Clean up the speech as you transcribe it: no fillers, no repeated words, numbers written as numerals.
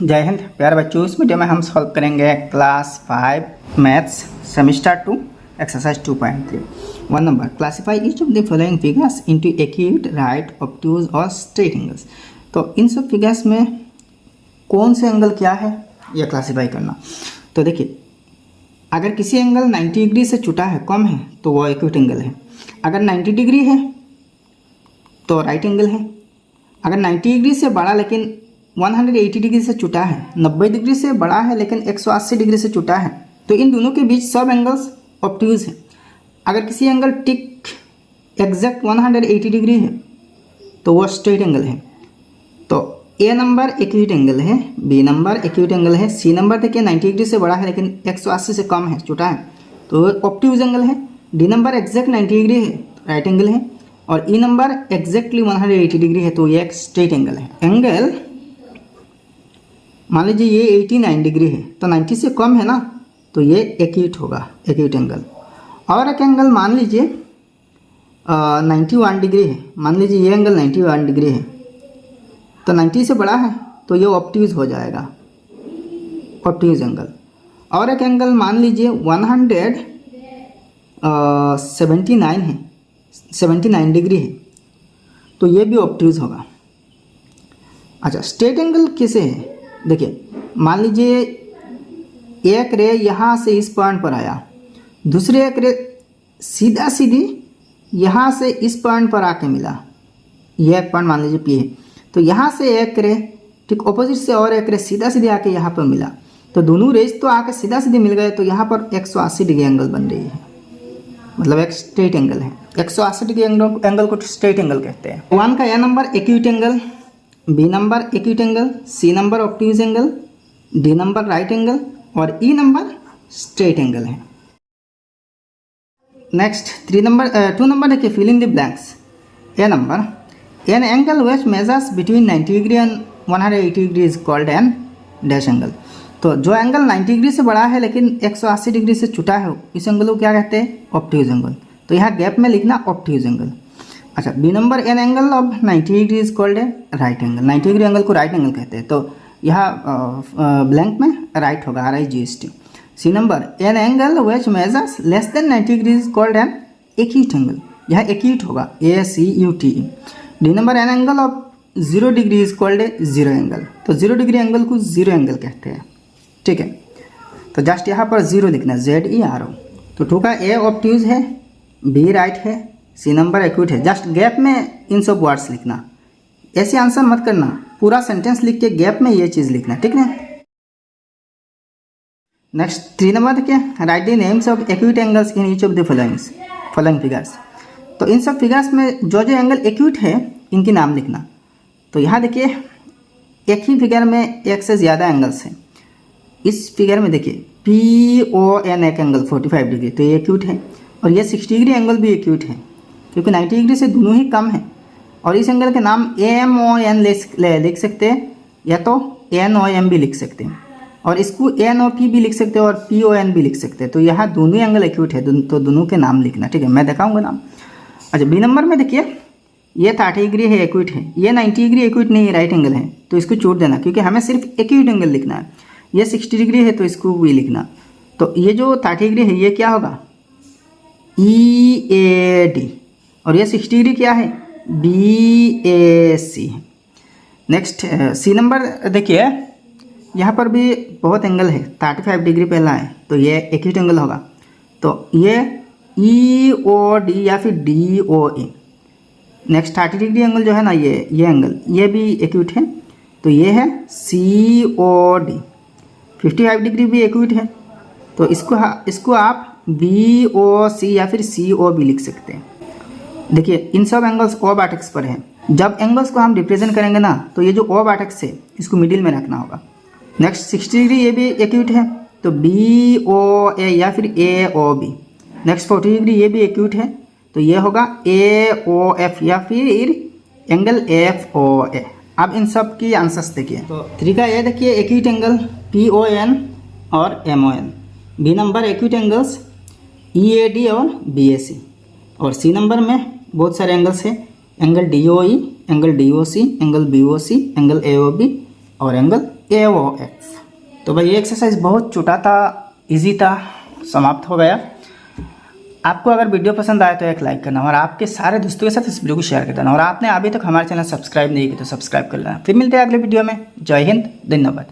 जय हिंद प्यारे बच्चों, इस वीडियो में हम सॉल्व करेंगे class 5 maths semester 2 exercise 2.3। 1 number, classify each of the following figures into acute, right, obtuse और स्ट्रेट एंगल्स। तो इन सब फिगर्स में कौन से एंगल क्या है यह क्लासीफाई करना। तो देखिए, अगर किसी एंगल 90 डिग्री से छोटा है, कम है, तो वो एक्यूट एंगल है। अगर 90 डिग्री है तो राइट एंगल है। अगर 90 डिग्री से बड़ा लेकिन 180 डिग्री से छोटा है, 90 डिग्री से बड़ा है लेकिन 180 डिग्री से छोटा है, तो इन दोनों के बीच सब एंगल्स ऑब्ट्यूज हैं। अगर किसी एंगल टिक एग्जैक्ट 180 डिग्री है तो वो स्ट्रेट एंगल है। तो ए नंबर एक्यूट एंगल है, बी नंबर एक्यूट एंगल है, सी नंबर देखिए 90 डिग्री से बड़ा है लेकिन 180 से कम है, छोटा है, तो ऑब्ट्यूज एंगल है। डी नंबर एग्जैक्ट 90 डिग्री है, राइट एंगल है। और ई नंबर एग्जैक्टली 180 डिग्री है, तो ये एक स्ट्रेट एंगल है। एंगल मान लीजिए ये 89 डिग्री है, तो 90 से कम है ना, तो ये एक्यूट होगा, एक्यूट एंगल। और एक एंगल मान लीजिए 91 डिग्री है, मान लीजिए ये एंगल 91 डिग्री है, तो 90 से बड़ा है तो ये ऑब्ट्यूज हो जाएगा, ऑब्ट्यूज एंगल। और एक एंगल मान लीजिए 179 है, 79 डिग्री है, तो ये भी ऑब्ट्यूज होगा। अच्छा, स्ट्रेट एंगल किसे है? देखिए, मान लीजिए एक रे यहाँ से इस पॉइंट पर आया, दूसरे एक रे सीधा सीधी यहाँ से इस पॉइंट पर आके मिला, ये एक पॉइंट मान लीजिए पी है, तो यहाँ से एक रे ठीक ऑपोजिट से और एक रे सीधा सीधे आके यहाँ पर मिला, तो दोनों रेस तो आके सीधा सीधे मिल गए, तो यहाँ पर 180 डिग्री एंगल बन रही है, मतलब एक स्ट्रेट एंगल है। 180 डिग्री एंगल को स्ट्रेट एंगल कहते हैं। 1 का A number acute angle, B number acute angle, C number obtuse angle, D number right angle और ई नंबर स्ट्रेट एंगल है। नेक्स्ट 2 नंबर देखिए, fill in the blanks. A number, an angle which measures between 90 degree and 180 degree is called an dash angle. तो जो angle 90 degree से बड़ा है लेकिन 180 degree से छोटा है, इस एंगल को क्या कहते हैं? Obtuse angle. तो यहाँ गैप में लिखना ऑब्ट्यूज एंगल। अच्छा, B number, an angle of 90 degree is called a right angle. 90 degree angle को राइट एंगल कहते हैं, तो यहाँ ब्लैंक में राइट होगा, RIGST। C number, an angle which measures less than 90 degree is called an acute angle. यहाँ acute होगा, ACUTE। D number, an angle of 0 degree is called A zero angle. तो 0 degree angle को zero angle कहते हैं, ठीक है। तो just यहाँ पर जीरो लिखना, ZERO। तो 2 का ए ऑब्ट्यूज है, बी राइट है, सी नंबर एक्यूट है। जस्ट गैप में इन सब वर्ड्स लिखना, ऐसे आंसर मत करना, पूरा सेंटेंस लिख के गैप में ये चीज़ लिखना, ठीक है। नेक्स्ट 3 नंबर देखिए, right the names of acute angles in each of the following figures. तो इन सब फिगर्स में जो एंगल एक्यूट है इनके नाम लिखना। तो यहाँ देखिए, एक ही फिगर में एक से ज़्यादा एंगल्स हैं। इस फिगर में देखिए PON एक एंगल 45 डिग्री, तो ये एक्यूट है। और ये 60 डिग्री एंगल भी एक्यूट है, क्योंकि 90 डिग्री से दोनों ही कम है। और इस एंगल के नाम AMON लिख सकते हैं, या तो NOM भी लिख सकते हैं, और इसको NOP भी लिख सकते हैं और PON भी लिख सकते हैं। तो यहाँ दोनों एंगल एक्यूट है, तो दोनों के नाम लिखना, ठीक है। मैं दिखाऊंगा नाम। अच्छा, बी नंबर में देखिए, ये 30 डिग्री है, एक्यूट है। ये 90 डिग्री एक्यूट नहीं है, राइट एंगल है, तो इसको छोड़ देना, क्योंकि हमें सिर्फ एक्यूट एंगल लिखना है। ये 60 डिग्री है, तो इसको भी लिखना। तो ये जो 30 डिग्री है, ये क्या होगा? EAD। और ये 60 डिग्री क्या है? BAC। नेक्स्ट सी नंबर देखिए, यहाँ पर भी बहुत एंगल है, 35 डिग्री पहला है, तो ये एक्यूट एंगल होगा। तो ये EOD या फिर DOE। नेक्स्ट 30 डिग्री एंगल जो है ना, ये एंगल, ये भी एक्यूट है, तो ये है COD। 55 डिग्री भी एक्यूट है, तो इसको आप BOC या फिर CO भी लिख सकते हैं। देखिए, इन सब एंगल्स O वर्टेक्स पर है। जब एंगल्स को हम रिप्रेजेंट करेंगे ना, तो ये जो O वर्टेक्स है इसको मिडिल में रखना होगा। नेक्स्ट 60 डिग्री, ये भी एक्यूट है, तो BOA या फिर AOB। नेक्स्ट 40 डिग्री, ये भी एक्यूट है, तो ये होगा AOF या फिर एंगल FOA। अब इन सब की आंसर्स देखिए। तो 3 का ये देखिए, एक्यूट एंगल PON और MON। B number acute angles EAD और BAC। और सी नंबर में बहुत सारे एंगल्स हैं, angle DOE, angle DOC, angle BOC, angle AOB, और एंगल AOX। तो भाई ये एक्सरसाइज बहुत छोटा था, इजी था, समाप्त हो गया। आपको अगर वीडियो पसंद आए तो एक लाइक करना और आपके सारे दोस्तों के साथ इस वीडियो को शेयर कर देना। और आपने अभी तक हमारे चैनल सब्सक्राइब नहीं किया तो सब्सक्राइब कर लेना। फिर मिलते हैं अगले वीडियो में। जय हिंद, धन्यवाद।